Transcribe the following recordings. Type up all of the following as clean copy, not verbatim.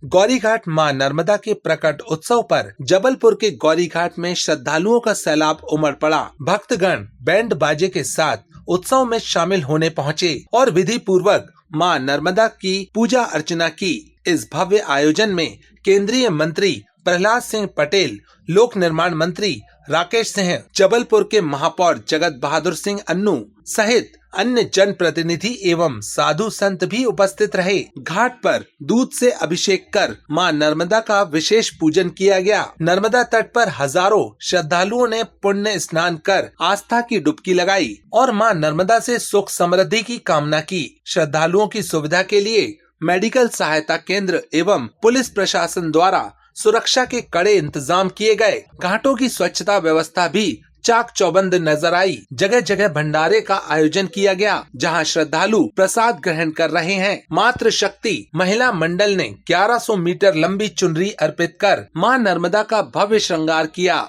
गौरीघाट मां नर्मदा के प्रकट उत्सव पर जबलपुर के गौरीघाट में श्रद्धालुओं का सैलाब उमड़ पड़ा। भक्तगण बैंड बाजे के साथ उत्सव में शामिल होने पहुंचे और विधि पूर्वक मां नर्मदा की पूजा अर्चना की। इस भव्य आयोजन में केंद्रीय मंत्री प्रहलाद सिंह पटेल, लोक निर्माण मंत्री राकेश सिंह, जबलपुर के महापौर जगत बहादुर सिंह अन्नू सहित अन्य जन प्रतिनिधि एवं साधु संत भी उपस्थित रहे। घाट पर दूध से अभिषेक कर मां नर्मदा का विशेष पूजन किया गया। नर्मदा तट पर हजारों श्रद्धालुओं ने पुण्य स्नान कर आस्था की डुबकी लगाई और मां नर्मदा से सुख समृद्धि की कामना की। श्रद्धालुओं की सुविधा के लिए मेडिकल सहायता केंद्र एवं पुलिस प्रशासन द्वारा सुरक्षा के कड़े इंतजाम किए गए। घाटों की स्वच्छता व्यवस्था भी चाक चौबंद नजर आई। जगह जगह भंडारे का आयोजन किया गया, जहां श्रद्धालु प्रसाद ग्रहण कर रहे हैं। मातृ शक्ति महिला मंडल ने 1100 मीटर लंबी चुनरी अर्पित कर मां नर्मदा का भव्य श्रृंगार किया।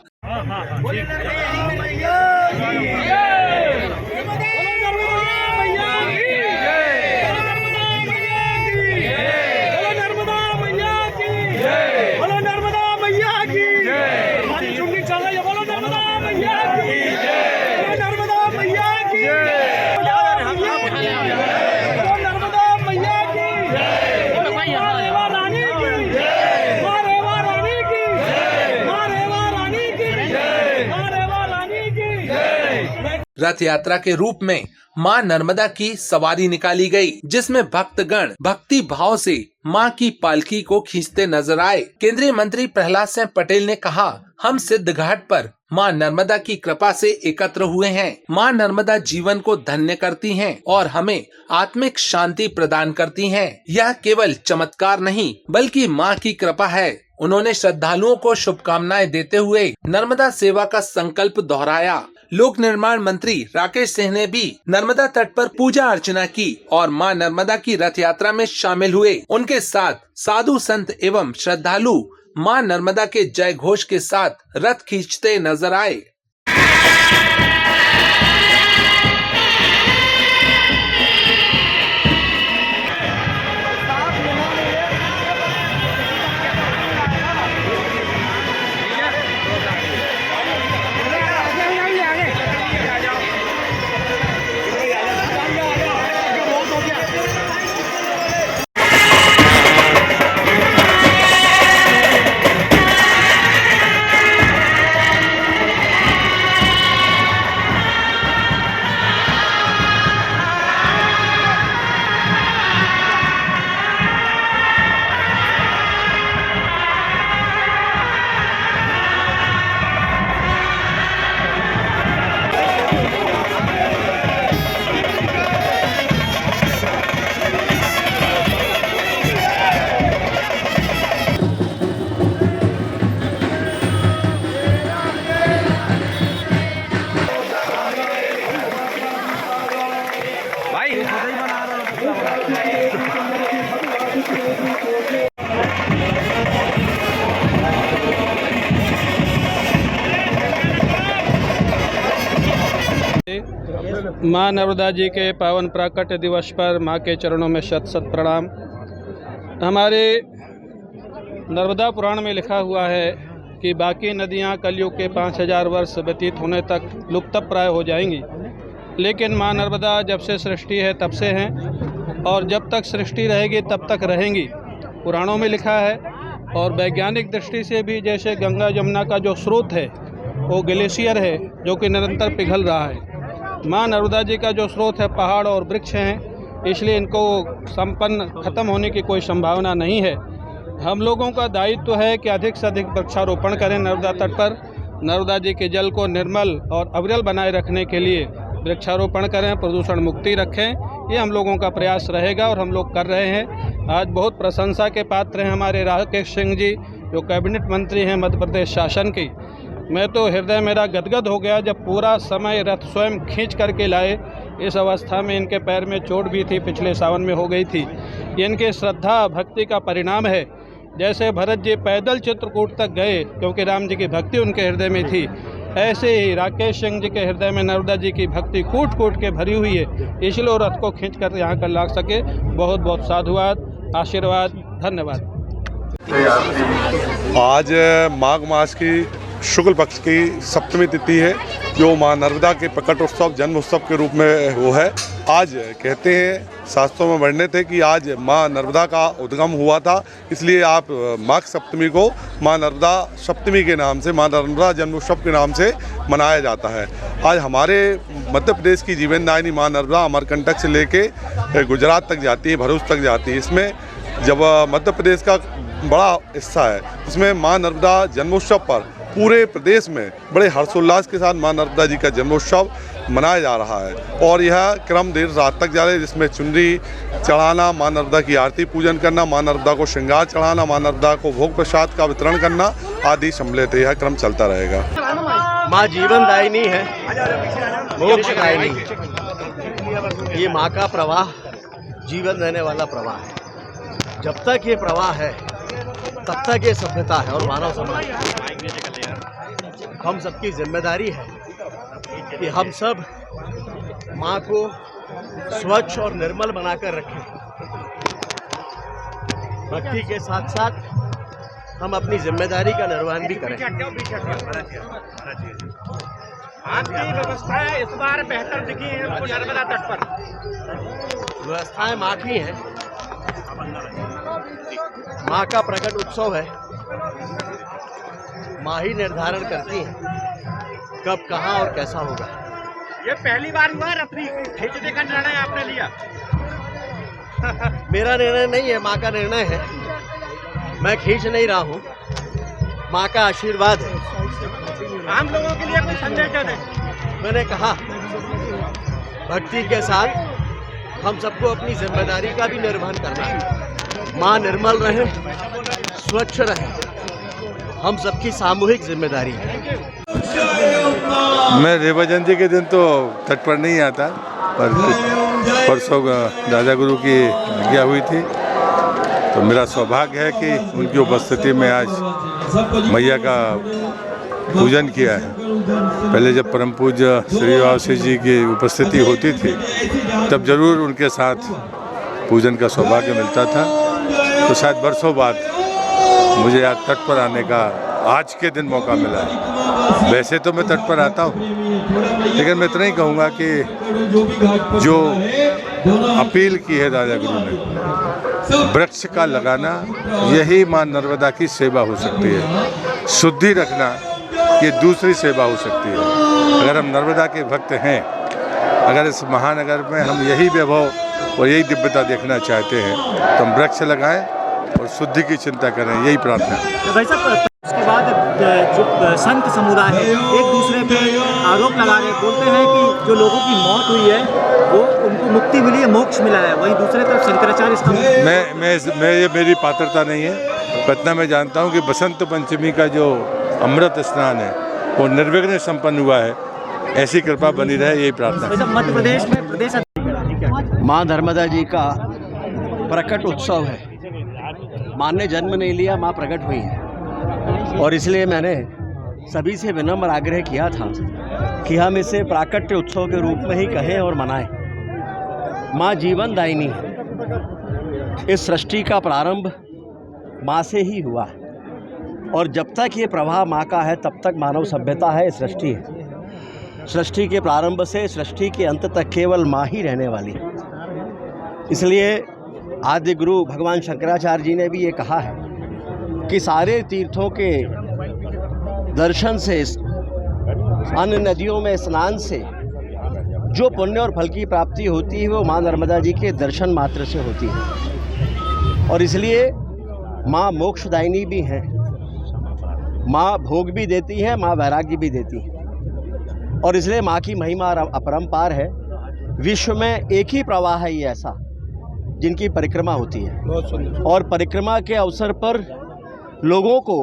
रथ यात्रा के रूप में मां नर्मदा की सवारी निकाली गई, जिसमें भक्तगण भक्ति भाव से मां की पालकी को खींचते नजर आए। केंद्रीय मंत्री प्रहलाद सिंह पटेल ने कहा, हम सिद्ध घाट पर मां नर्मदा की कृपा से एकत्र हुए हैं। मां नर्मदा जीवन को धन्य करती हैं और हमें आत्मिक शांति प्रदान करती हैं। यह केवल चमत्कार नहीं बल्कि मां की कृपा है। उन्होंने श्रद्धालुओं को शुभकामनाएं देते हुए नर्मदा सेवा का संकल्प दोहराया। लोक निर्माण मंत्री राकेश सिंह ने भी नर्मदा तट पर पूजा अर्चना की और मां नर्मदा की रथ यात्रा में शामिल हुए। उनके साथ साधु संत एवं श्रद्धालु मां नर्मदा के जय घोष के साथ रथ खींचते नजर आए। माँ नर्मदा जी के पावन प्राकट्य दिवस पर माँ के चरणों में शत शत प्रणाम। हमारे नर्मदा पुराण में लिखा हुआ है कि बाकी नदियाँ कलयुग के 5000 वर्ष व्यतीत होने तक लुप्तप्राय हो जाएंगी, लेकिन माँ नर्मदा जब से सृष्टि है तब से हैं और जब तक सृष्टि रहेगी तब तक रहेंगी, पुराणों में लिखा है। और वैज्ञानिक दृष्टि से भी जैसे गंगा जमुना का जो स्रोत है वो ग्लेशियर है जो कि निरंतर पिघल रहा है। माँ नर्मदा जी का जो स्रोत है पहाड़ और वृक्ष हैं, इसलिए इनको संपन्न खत्म होने की कोई संभावना नहीं है। हम लोगों का दायित्व है कि अधिक से अधिक वृक्षारोपण करें नर्मदा तट पर। नर्मदा जी के जल को निर्मल और अविरल बनाए रखने के लिए वृक्षारोपण करें, प्रदूषण मुक्ति रखें, ये हम लोगों का प्रयास रहेगा और हम लोग कर रहे हैं। आज बहुत प्रशंसा के पात्र हैं हमारे राकेश सिंह जी, जो कैबिनेट मंत्री हैं मध्य प्रदेश शासन की। मैं तो हृदय मेरा गदगद हो गया जब पूरा समय रथ स्वयं खींच करके लाए। इस अवस्था में इनके पैर में चोट भी थी, पिछले सावन में हो गई थी। ये इनके श्रद्धा भक्ति का परिणाम है। जैसे भरत जी पैदल चित्रकूट तक गए क्योंकि राम जी की भक्ति उनके हृदय में थी, ऐसे ही राकेश सिंह जी के हृदय में नर्मदा जी की भक्ति कूट कूट के भरी हुई है, इसलिए रथ को खींच कर यहाँ कर ला सके। बहुत बहुत साधुवाद, आशीर्वाद, धन्यवाद। आज माघ मास की शुक्ल पक्ष की सप्तमी तिथि है, जो माँ नर्मदा के प्रकट उत्सव जन्म उत्सव के रूप में वो है। आज कहते हैं शास्त्रों में वर्णित है कि आज माँ नर्मदा का उद्गम हुआ था, इसलिए आप माघ सप्तमी को माँ नर्मदा सप्तमी के नाम से, माँ नर्मदा जन्म उत्सव के नाम से मनाया जाता है। आज हमारे मध्य प्रदेश की जीवनदायिनी माँ नर्मदा अमरकंटक से लेके गुजरात तक जाती है, भरूच तक जाती है। इसमें जब मध्य प्रदेश का बड़ा हिस्सा है, इसमें माँ नर्मदा जन्मोत्सव पर पूरे प्रदेश में बड़े हर्षोल्लास के साथ माँ नर्मदा जी का जन्मोत्सव मनाया जा रहा है और यह क्रम देर रात तक जारी है, जिसमें चुनरी चढ़ाना, माँ नर्मदा की आरती पूजन करना, माँ नर्मदा को श्रृंगार चढ़ाना, माँ नर्मदा को भोग प्रसाद का वितरण करना आदि सम्मिलित यह क्रम चलता रहेगा। माँ जीवनदायिनी है, मोक्षदायिनी है। ये माँ का प्रवाह जीवन देने वाला प्रवाह है। जब तक ये प्रवाह है तब तक ये सभ्यता है और मानव समाज हम सबकी जिम्मेदारी है कि हम सब माँ को स्वच्छ और निर्मल बनाकर रखें। भक्ति के साथ साथ हम अपनी जिम्मेदारी का निर्वहन भी करें। आपकी व्यवस्थाएं इस बार बेहतर दिखी है नर्मदा तट पर। व्यवस्थाएं माँ की हैं, माँ का प्रकट उत्सव है। माँ ही निर्धारण करती है कब, कहाँ और कैसा होगा। ये पहली बार हुआ रथरी खींचने का निर्णय आपने लिया? मेरा निर्णय नहीं है, माँ का निर्णय है। मैं खींच नहीं रहा हूँ, माँ का आशीर्वाद है। आम लोगों के लिए कोई संदेश दे दें? मैंने कहा भक्ति के साथ हम सबको अपनी जिम्मेदारी का भी निर्वहन करना है। माँ निर्मल रहे, स्वच्छ रहे, हम सबकी सामूहिक जिम्मेदारी है। मैं रेवा जयंती के दिन तो तट पर नहीं आता, पर परसों दादा गुरु की आज्ञा हुई थी, तो मेरा सौभाग्य है कि उनकी उपस्थिति में आज मैया का पूजन किया है। पहले जब परम पूज्य श्री वासी जी की उपस्थिति होती थी तब जरूर उनके साथ पूजन का सौभाग्य मिलता था, तो शायद बरसों बाद मुझे आज तट पर आने का आज के दिन मौका मिला है। वैसे तो मैं तट पर आता हूँ, लेकिन मैं इतना ही कहूँगा कि जो अपील की है दादा गुरु ने, वृक्ष का लगाना, यही माँ नर्मदा की सेवा हो सकती है। शुद्धि रखना ये दूसरी सेवा हो सकती है। अगर हम नर्मदा के भक्त हैं, अगर इस महानगर में हम यही वैभव और यही दिव्यता देखना चाहते हैं, तो हम वृक्ष लगाएं और शुद्धि की चिंता करें, यही प्रार्थना है। तो भाई साहब, उसके बाद जो संत समुदाय है एक दूसरे पे आरोप लगा रहे, बोलते हैं कि जो लोगों की मौत हुई है वो उनको मुक्ति मिली है, मोक्ष मिला है, वहीं दूसरे तरफ शंकराचार्य इसका मैं ये मेरी पात्रता नहीं है। पटना में जानता हूँ कि बसंत पंचमी का जो अमृत स्नान है वो निर्विघ्न संपन्न हुआ है। ऐसी कृपा बनी रहे, यही प्रार्थना। मध्य प्रदेश में प्रदेश माँ नर्मदा जी का प्रकट उत्सव है। माँ ने जन्म नहीं लिया, माँ प्रकट हुई है, और इसलिए मैंने सभी से विनम्र आग्रह किया था कि हम इसे प्राकट्य उत्सव के रूप में ही कहें और मनाएं। माँ जीवनदायिनी है। इस सृष्टि का प्रारंभ माँ से ही हुआ है, और जब तक ये प्रवाह माँ का है तब तक मानव सभ्यता है, सृष्टि है। सृष्टि के प्रारंभ से सृष्टि के अंत तक केवल माँ ही रहने वाली है। इसलिए आदि गुरु भगवान शंकराचार्य जी ने भी ये कहा है कि सारे तीर्थों के दर्शन से, अन्य नदियों में स्नान से जो पुण्य और फल की प्राप्ति होती है वो माँ नर्मदा जी के दर्शन मात्र से होती है। और इसलिए माँ मोक्षदायिनी भी हैं, माँ भोग भी देती है, माँ वैराग्य भी देती है, और इसलिए माँ की महिमा अपरंपार है। विश्व में एक ही प्रवाह है ये ऐसा जिनकी परिक्रमा होती है, और परिक्रमा के अवसर पर लोगों को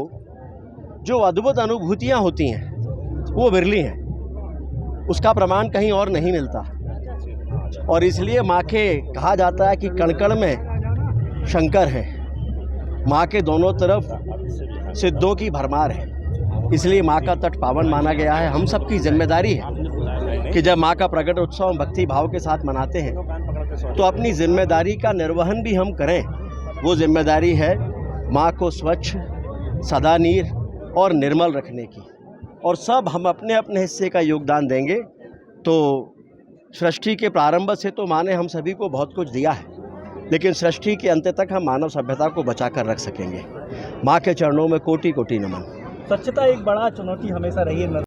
जो अद्भुत अनुभूतियाँ होती हैं वो विरली हैं। उसका प्रमाण कहीं और नहीं मिलता, और इसलिए माँ के कहा जाता है कि कण कण में शंकर है। माँ के दोनों तरफ सिद्धों की भरमार है, इसलिए माँ का तट पावन माना गया है। हम सबकी जिम्मेदारी है कि जब माँ का प्रकट उत्सव भक्ति भाव के साथ मनाते हैं तो अपनी जिम्मेदारी का निर्वहन भी हम करें। वो जिम्मेदारी है माँ को स्वच्छ, सदा नीर और निर्मल रखने की, और सब हम अपने अपने हिस्से का योगदान देंगे तो सृष्टि के प्रारंभ से तो माँ ने हम सभी को बहुत कुछ दिया है, लेकिन सृष्टि के अंत तक हम मानव सभ्यता को बचा कर रख सकेंगे। माँ के चरणों में कोटि कोटि नमन। स्वच्छता एक बड़ा चुनौती हमेशा रही है